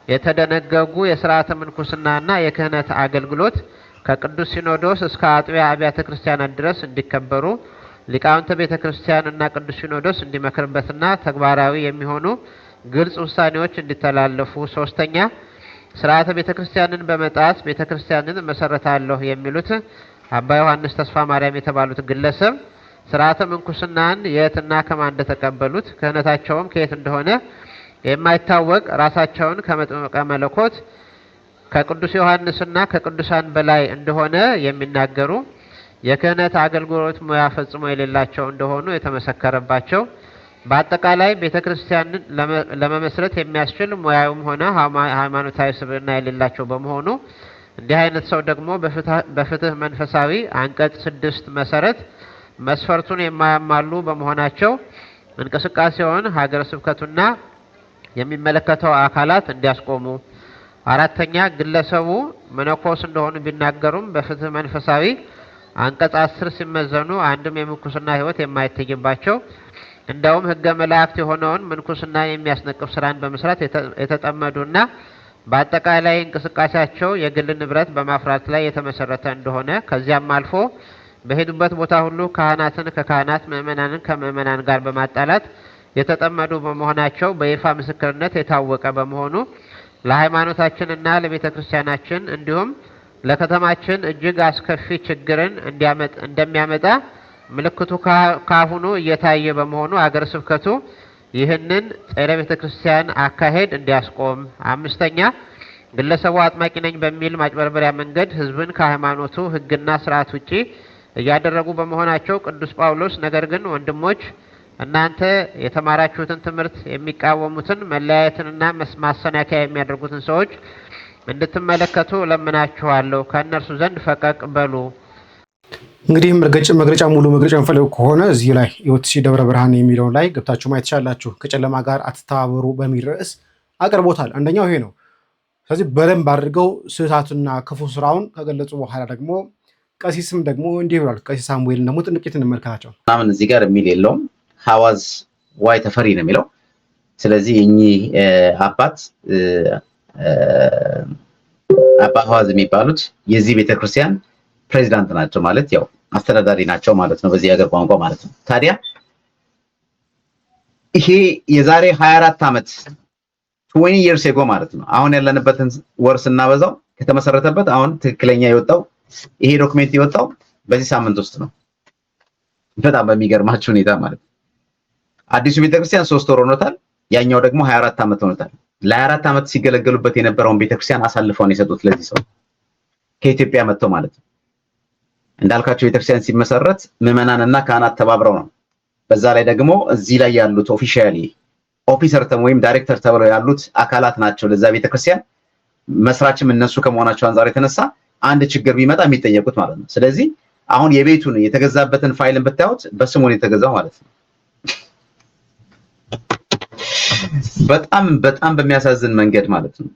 የተደነገጉ የሥርዓተ ምንኩስናና የክህነት አገልግሎት ከቅዱስ ሲኖዶስ እስከ አጥቢያ አብያተ ክርስቲያናት ድረስ እንዲከበሩ ሊቃውንተ ቤተ ክርስቲያንና ቅዱስ ሲኖዶስ እንዲመክርበትና ተግባራዊ የሚሆኑ ግልጽ ውሳኔዎች እንዲተላለፉ። ሶስተኛ፣ ሥርዓተ ቤተ ክርስቲያንን በመጣስ ቤተ ክርስቲያንን መሰረታለሁ የሚሉት አባ ዮሐንስ ተስፋ ማርያም የተባሉት ግለሰብ ሥርዓተ ምንኩስናን የትና ከማን እንደተቀበሉት ክህነታቸውም ከየት እንደሆነ የማይታወቅ ራሳቸውን ከመጥምቀ መለኮት ከቅዱስ ዮሐንስና ከቅዱሳን በላይ እንደሆነ የሚናገሩ የክህነት አገልግሎት ሙያ ፈጽሞ የሌላቸው እንደሆኑ የተመሰከረባቸው በአጠቃላይ ቤተ ክርስቲያንን ለመመስረት የሚያስችል ሙያውም ሆነ ሃይማኖታዊ ስብዕና የሌላቸው በመሆኑ እንዲህ አይነት ሰው ደግሞ በፍትህ መንፈሳዊ አንቀጽ 6 መሰረት መስፈርቱን የማያሟሉ በመሆናቸው እንቅስቃሴውን ሀገረ ስብከቱና የሚመለከተው አካላት እንዲያስቆሙ። አራተኛ፣ ግለሰቡ መነኮስ እንደሆኑ ቢናገሩም በፍትህ መንፈሳዊ አንቀጽ 10 ሲመዘኑ አንድም የምንኩስና ሕይወት የማይታይባቸው እንደውም ሕገ መላእክት የሆነውን ምንኩስና የሚያስነቅፍ ስራን በመስራት የተጠመዱና በአጠቃላይ እንቅስቃሴያቸው የግል ንብረት በማፍራት ላይ የተመሰረተ እንደሆነ ከዚያም አልፎ በሄዱበት ቦታ ሁሉ ካህናትን ከካህናት ምእመናንን ከምእመናን ጋር በማጣላት የተጠመዱ በመሆናቸው በይፋ ምስክርነት የታወቀ በመሆኑ ለሃይማኖታችንና ለቤተ ክርስቲያናችን እንዲሁም ለከተማችን እጅግ አስከፊ ችግርን እንደሚያመጣ ምልክቱ ካሁኑ እየታየ በመሆኑ አገረ ስብከቱ ይህንን ጸረ ቤተ ክርስቲያን አካሄድ እንዲያስቆም። አምስተኛ፣ ግለሰቡ አጥማቂ ነኝ በሚል ማጭበርበሪያ መንገድ ህዝብን ከሃይማኖቱ ህግና ስርዓት ውጪ እያደረጉ በመሆናቸው ቅዱስ ጳውሎስ ነገር ግን ወንድሞች እናንተ የተማራችሁትን ትምህርት የሚቃወሙትን መለያየትንና ማሰናከያ የሚያደርጉትን ሰዎች እንድትመለከቱ ለምናችኋለሁ፣ ከእነርሱ ዘንድ ፈቀቅ በሉ። እንግዲህ መግለጫ ሙሉ መግለጫ እንፈልግ ከሆነ እዚህ ላይ የወትሲ ደብረ ብርሃን የሚለውን ላይ ገብታችሁ ማየት ትችላላችሁ። ከጨለማ ጋር አትተባበሩ በሚል ርዕስ አቅርቦታል። አንደኛው ይሄ ነው። ስለዚህ በደንብ አድርገው ስህተትና ክፉ ስራውን ከገለጹ በኋላ ደግሞ ቀሲስም ደግሞ እንዲህ ብሏል። ቀሲስ ሳሙኤልን ደግሞ ጥንቅት እንመልከታቸው። ምናምን እዚህ ጋር የሚል የለውም። ሐዋዝ ዋይ ተፈሪ ነው የሚለው። ስለዚህ እኚህ አባት አባ ሐዋዝ የሚባሉት የዚህ ቤተክርስቲያን ፕሬዚዳንት ናቸው ማለት ያው አስተዳዳሪ ናቸው ማለት ነው፣ በዚህ ሀገር ቋንቋ ማለት ነው። ታዲያ ይሄ የዛሬ 24 ዓመት 20 years ago ማለት ነው። አሁን ያለንበትን ወር ስናበዛው ከተመሰረተበት አሁን ትክክለኛ የወጣው ይሄ ዶክሜንት የወጣው በዚህ ሳምንት ውስጥ ነው። በጣም በሚገርማችሁ ሁኔታ ማለት ነው። አዲሱ ቤተክርስቲያን 3 ወር ሆኖታል፣ ያኛው ደግሞ 24 ዓመት ሆኖታል። ለ24 ዓመት ሲገለገሉበት የነበረውን ቤተክርስቲያን አሳልፈው ነው የሰጡት ለዚህ ሰው ከኢትዮጵያ መጥተው ማለት ነው። እንዳልካቸው ቤተክርስቲያን ሲመሰረት ምዕመናንና ካህናት ተባብረው ነው። በዛ ላይ ደግሞ እዚህ ላይ ያሉት ኦፊሻሊ ኦፊሰር ወይም ዳይሬክተር ተብለው ያሉት አካላት ናቸው ለዛ ቤተክርስቲያን መስራችም እነሱ ከመሆናቸው አንፃር የተነሳ አንድ ችግር ቢመጣ የሚጠየቁት ማለት ነው። ስለዚህ አሁን የቤቱን የተገዛበትን ፋይልን ብታዩት በስሙ ነው የተገዛው ማለት ነው። በጣም በሚያሳዝን መንገድ ማለት ነው።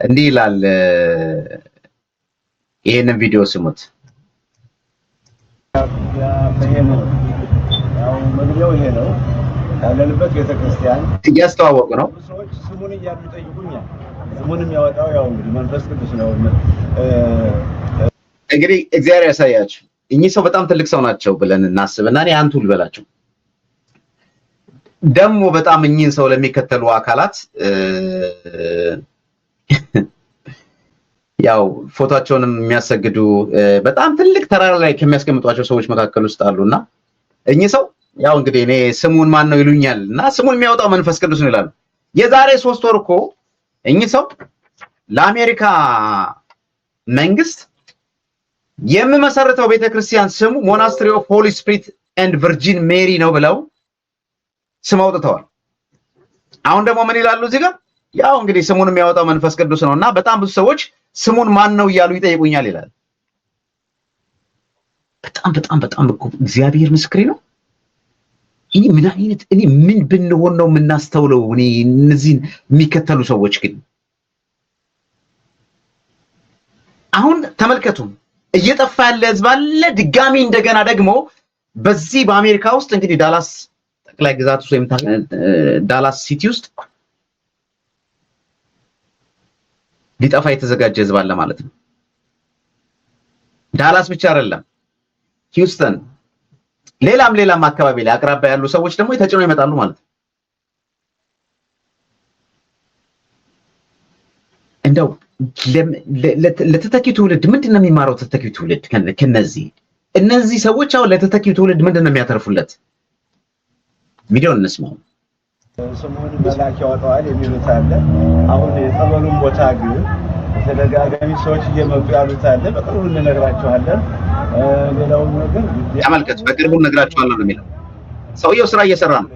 እንዲህ ይላል። ይሄንን ቪዲዮ ስሙት። ያው መግቢያው ይሄ ነው። ያለንበት ቤተክርስቲያን እያስተዋወቁ ነው። ሰዎች ስሙን እያሉ ይጠይቁኛል። ስሙንም ያወጣው ያው እንግዲህ መንፈስ ቅዱስ ነው። እንግዲህ እግዚአብሔር ያሳያችሁ። እኚህ ሰው በጣም ትልቅ ሰው ናቸው ብለን እናስብና እኔ አንቱ ልበላቸው። ደግሞ በጣም እኚህን ሰው ለሚከተሉ አካላት ያው ፎቶአቸውንም የሚያሰግዱ በጣም ትልቅ ተራራ ላይ ከሚያስቀምጧቸው ሰዎች መካከል ውስጥ አሉና እኚህ ሰው ያው እንግዲህ እኔ ስሙን ማን ነው ይሉኛል እና ስሙን የሚያወጣው መንፈስ ቅዱስ ነው ይላሉ። የዛሬ 3 ወር እኮ እኚህ ሰው ለአሜሪካ መንግስት የምመሰርተው ቤተክርስቲያን ስሙ ሞናስትሪ ኦፍ ሆሊ ስፒሪት ኤንድ ቨርጂን ሜሪ ነው ብለው ስም አውጥተዋል። አሁን ደግሞ ምን ይላሉ እዚህ ጋር? ያው እንግዲህ ስሙን የሚያወጣው መንፈስ ቅዱስ ነውና በጣም ብዙ ሰዎች ስሙን ማን ነው እያሉ ይጠይቁኛል ይላል። በጣም እኮ እግዚአብሔር ምስክሬ ነው። እኔ ምን አይነት ምን ብንሆን ነው የምናስተውለው? እኔ እነዚህን የሚከተሉ ሰዎች ግን አሁን ተመልከቱ፣ እየጠፋ ያለ ህዝብ አለ። ድጋሚ እንደገና ደግሞ በዚህ በአሜሪካ ውስጥ እንግዲህ ዳላስ ጠቅላይ ግዛት ውስጥ ወይም ዳላስ ሲቲ ውስጥ ሊጠፋ የተዘጋጀ ህዝብ አለ ማለት ነው። ዳላስ ብቻ አይደለም፣ ሂውስተን፣ ሌላም አካባቢ ላይ አቅራቢያ ያሉ ሰዎች ደግሞ ተጭነው ይመጣሉ ማለት ነው። እንደው ለተተኪው ትውልድ ምንድነው የሚማረው? ተተኪው ትውልድ እነዚህ ሰዎች አሁን ለተተኪው ትውልድ ምንድነው የሚያተርፉለት? ቪዲዮን እንስማው። ስሙን መላክ ያወጣዋል የሚሉት አለ። አሁን የጸበሉን ቦታ ግን ተደጋጋሚ ሰዎች እየመጡ ያሉት አለ። በቅርቡ እንነግራቸዋለን። ሌላው ነገር ተመልከቱ፣ በቅርቡ እንነግራቸዋለን ነው የሚለው። ሰውየው ስራ እየሰራ ነው።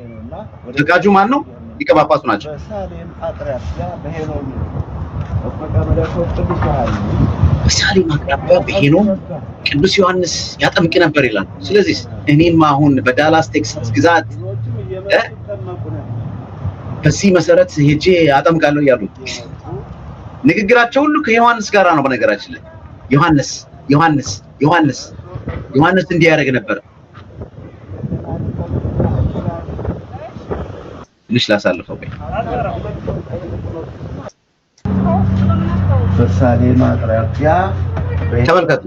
ዘጋጁ ማን ነው? ሊቀ ጳጳሱ ናቸው። በሳሌም አቅራቢያ በሄኖን መቀመለኮት ቅዱስ ዮሐንስ በሳሌም አቅራቢያ በሄኖን ቅዱስ ዮሐንስ ያጠምቅ ነበር ይላል። ስለዚህ እኔም አሁን በዳላስ ቴክሳስ ግዛት በዚህ መሰረት ሄጄ አጠምቃለሁ እያሉ ንግግራቸው ሁሉ ከዮሐንስ ጋር ነው። በነገራችን ላይ ዮሐንስ እንዲያደርግ ነበር። ትንሽ ላሳልፈው ወይ በሳሌም አቅራቢያ ተመልከቱ።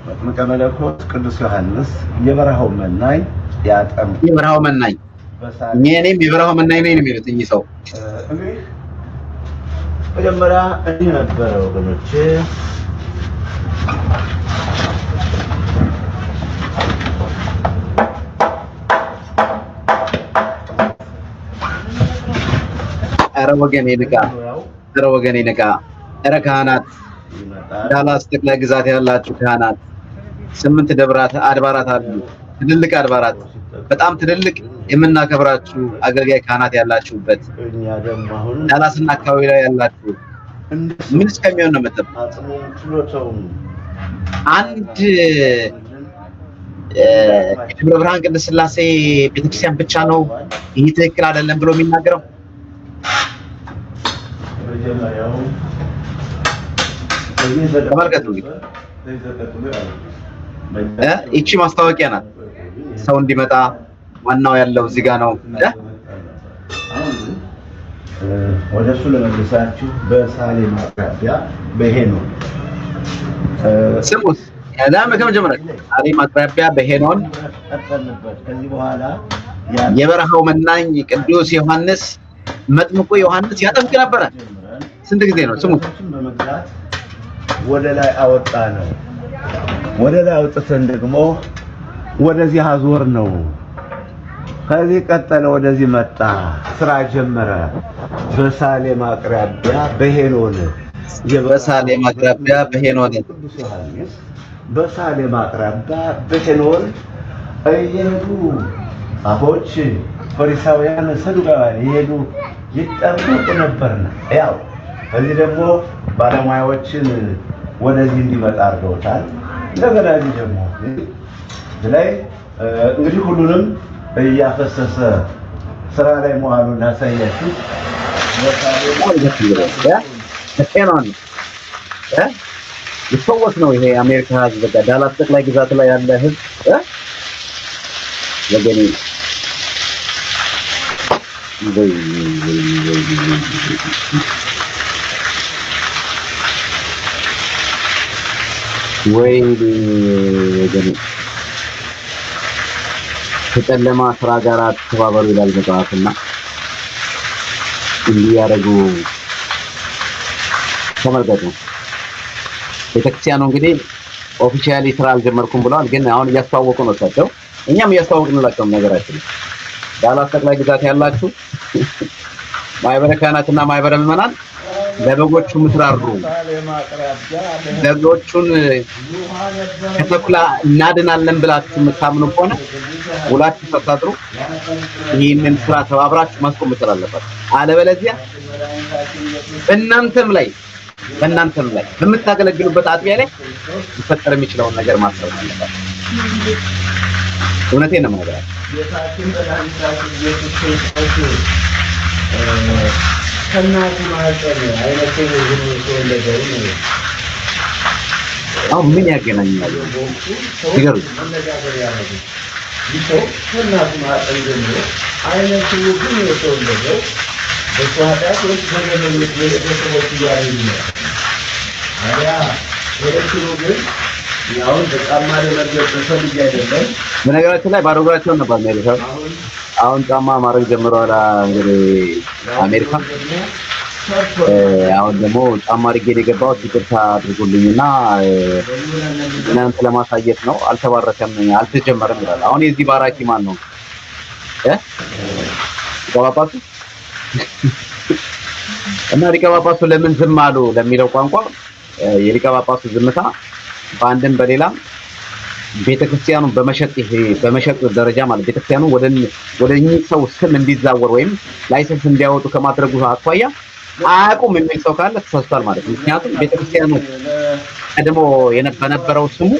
መጥምቀ መለኮት ቅዱስ ዮሐንስ የበረሃው መናኝ ያጠምቅ የበረሃው መናኝ እኔም የበረሃው መናኝ ነኝ ነው የሚሉት እኚህ ሰው። እንግዲህ መጀመሪያ እንዲህ ነበረ ወገኖቼ። ኧረ ወገኔ ንቃ! ኧረ ካህናት፣ ዳላስ ጠቅላይ ግዛት ያላችሁ ካህናት 8 ደብራት አድባራት አሉ። ትልልቅ አድባራት፣ በጣም ትልልቅ የምናከብራችሁ አገልጋይ ካህናት ያላችሁበት ዳላስና አካባቢ ላይ ያላችሁ ምን እስከሚሆን ነው የምትጠብቁት? አንድ የደብረ ብርሃን ቅድስት ሥላሴ ቤተክርስቲያን ብቻ ነው ይህ ትክክል አይደለም ብሎ የሚናገረው? ተመልከቱ። ይቺ ማስታወቂያ ናት። ሰው እንዲመጣ ዋናው ያለው እዚህ ጋር ነው። ወደሱ ለመልሳችሁ በሳሌም አቅራቢያ በሄኖን ስሙት። ከመጀመሪያ ሳሌም አቅራቢያ በሄኖን ከዚህ በኋላ የበረሃው መናኝ ቅዱስ ዮሐንስ መጥምቁ ዮሐንስ ያጠምቅ ነበረ። ስንት ጊዜ ነው? ስሙት። ወደ ላይ አወጣ ነው። ወደ ላይ አውጥተን ደግሞ ወደዚህ አዞር ነው። ከዚህ ቀጠለ፣ ወደዚህ መጣ፣ ስራ ጀመረ። በሳሌም አቅራቢያ በሄኖን በሳሌም አቅራቢያ በሄኖን በሳሌም አቅራቢያ በሄኖን እየሄዱ ጻፎች፣ ፈሪሳውያን፣ ሰዱቃውያን እየሄዱ ይጠመቁ ነበርና ያው እዚህ ደግሞ ባለሙያዎችን ወደዚህ እንዲመጣ አድርገውታል። እንደገና እዚህ ደግሞ ላይ እንግዲህ ሁሉንም እያፈሰሰ ስራ ላይ መዋሉን ላሳያችሁ። ጤናን ይፈወስ ነው ይሄ አሜሪካ ህዝብ በቃ ዳላስ ጠቅላይ ግዛት ላይ ያለ ህዝብ ወገኔ ወይ ወገኔ ከጨለማ ስራ ጋር ተባበሩ ይላል መጽሐፍና እንዲያረጉ ተመልከቱ። ቤተክርስቲያኑ እንግዲህ ኦፊሻሊ ስራ አልጀመርኩም ብለዋል፣ ግን አሁን እያስተዋወቁ ነው እሳቸው። እኛም እያስተዋወቅንላቸው ነገራችን ዳላስ ጠቅላይ ግዛት ያላችሁ ማህበረ ካህናትና ማህበረ ምዕመናን ለበጎቹ ምትራሩ በጎቹን ከተኩላ እናድናለን ብላችሁ የምታምኑ ከሆነ ሁላችሁ ተሳትሩ ይህንን ስራ ተባብራችሁ ማስቆም ትችላላችሁ። አለበለዚያ በእናንተም ላይ በምታገለግሉበት አጥቢያ ላይ ሊፈጠር የሚችለውን ነገር ማሰብ አለባችሁ። እውነቴን ነው የምነግራችሁ። አሁን ምን ያገናኛል? ይገርም በነገራችን ላይ ባዶ እግራቸውን ነበር የሚያደርገው። አሁን ጫማ ማድረግ ጀምረዋል እንግዲህ አሜሪካ። አሁን ደግሞ ጫማ አድርጌ ነው የገባሁት፣ ይቅርታ አድርጉልኝና እናንተ ለማሳየት ነው። አልተባረከም፣ አልተጀመረም ይላል። አሁን የዚህ ባራኪ ማን ነው? ሊቀ ጳጳሱ እና ሊቀ ጳጳሱ ለምን ዝም አሉ ለሚለው ቋንቋ የሊቀ ጳጳሱ ዝምታ በአንድም በሌላም ቤተክርስቲያኑን በመሸጥ ደረጃ ማለት ቤተክርስቲያኑ ወደኚህ ሰው ስም እንዲዛወር ወይም ላይሰንስ እንዲያወጡ ከማድረጉ አኳያ አያውቁም የሚል ሰው ካለ ተሳስቷል ማለት ነው። ምክንያቱም ቤተክርስቲያኑ ቀድሞ በነበረው ስሙ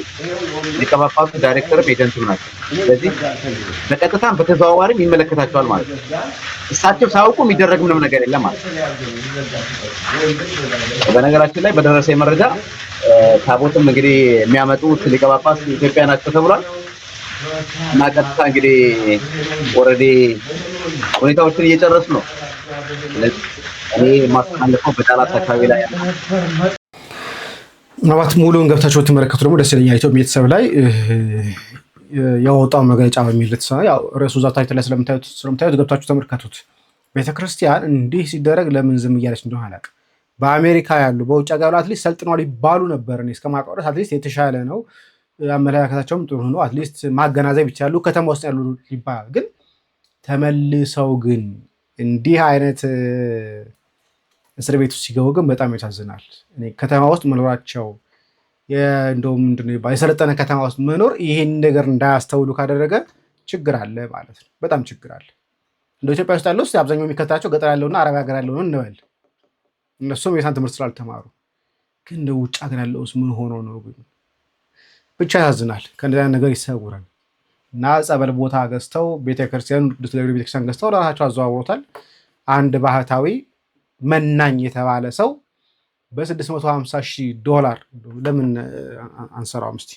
ሊቀ ጳጳሱ ዳይሬክተርም ኤጀንቱ ናቸው። ስለዚህ በቀጥታም በተዘዋዋሪም ይመለከታቸዋል ማለት ነው። እሳቸው ሳያውቁ የሚደረግ ምንም ነገር የለም ማለት ነው። በነገራችን ላይ በደረሰኝ መረጃ ታቦትም እንግዲህ የሚያመጡት ሊቀ ጳጳስ ኢትዮጵያ ናቸው ተብሏል እና ቀጥታ እንግዲህ ኦልሬዲ ሁኔታዎችን እየጨረሱ ነው። እኔ ማስተላለፈው በዳላስ አካባቢ ላይ ያለ ምናልባት ሙሉውን ገብታችሁ ትመለከቱ ደግሞ ደስ ይለኛል። ኢትዮጵያ ቤተሰብ ላይ ያወጣው መግለጫ በሚል ያው ርዕሱ እዛ ታች ላይ ስለምታዩት ገብታችሁ ተመልከቱት። ቤተክርስቲያን እንዲህ ሲደረግ ለምን ዝም እያለች እንደሆነ አላውቅም። በአሜሪካ ያሉ በውጭ ሀገር አትሊስት ሰልጥነዋል ይባሉ ነበር። እኔ እስከማውቀው ድረስ አትሊስት የተሻለ ነው፣ አመለካከታቸውም ጥሩ ነው። አትሊስት ማገናዘብ ይችላሉ፣ ከተማ ውስጥ ያሉ ይባላል። ግን ተመልሰው ግን እንዲህ አይነት እስር ቤት ውስጥ ሲገቡ ግን በጣም ያሳዝናል። እኔ ከተማ ውስጥ መኖራቸው እንደውም ምንድን ነው የሰለጠነ ከተማ ውስጥ መኖር ይሄን ነገር እንዳያስተውሉ ካደረገ ችግር አለ ማለት ነው። በጣም ችግር አለ። እንደ ኢትዮጵያ ውስጥ ያለው አብዛኛው የሚከታቸው ገጠር ያለውና አረብ ሀገር ያለው ነው እንበል። እነሱም የሳን ትምህርት ስላልተማሩ ግን እንደ ውጭ ሀገር ያለውስ ምን ሆኖ ነው? ግን ብቻ ያሳዝናል። ከእንደዚያ ነገር ይሰውራል። እና ጸበል ቦታ ገዝተው ቤተክርስቲያን ቅዱስ ገብርኤል ቤተክርስቲያን ገዝተው ለራሳቸው አዘዋውሮታል። አንድ ባህታዊ መናኝ የተባለ ሰው $650,000 ለምን አንሰራውም? እስቲ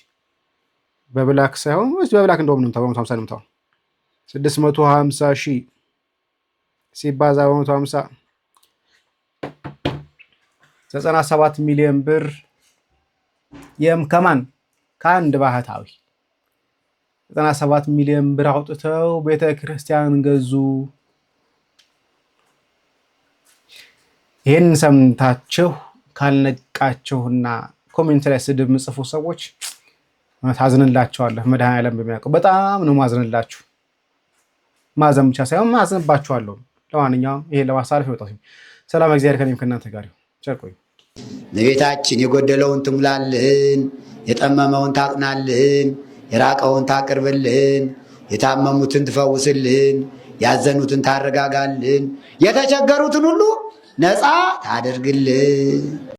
በብላክ ሳይሆን በብላክ እንደውም ነው 150 650,000 ሲባዛ በ150 97 ሚሊዮን ብር ከማን ከአንድ ባህታዊ 97 ሚሊዮን ብር አውጥተው ቤተክርስቲያን ገዙ። ይህን ሰምታችሁ ካልነቃችሁና ኮሜንት ላይ ስድብ ምጽፉ ሰዎች ታዝንላችኋለሁ። መድኃኔዓለም በሚያውቀው በጣም ነው ማዝንላችሁ። ማዘን ብቻ ሳይሆን ማዝንባችኋለሁ። ለማንኛውም ይሄ ለማሳለፍ ይወጣው። ሰላም እግዚአብሔር ከእኔም ከእናንተ ጋር ይሁን። ቸር ቆዩ። እመቤታችን የጎደለውን ትሙላልን፣ የጠመመውን ታቅናልን፣ የራቀውን ታቅርብልን፣ የታመሙትን ትፈውስልን፣ ያዘኑትን ታረጋጋልን፣ የተቸገሩትን ሁሉ ነፃ ታደርግልን።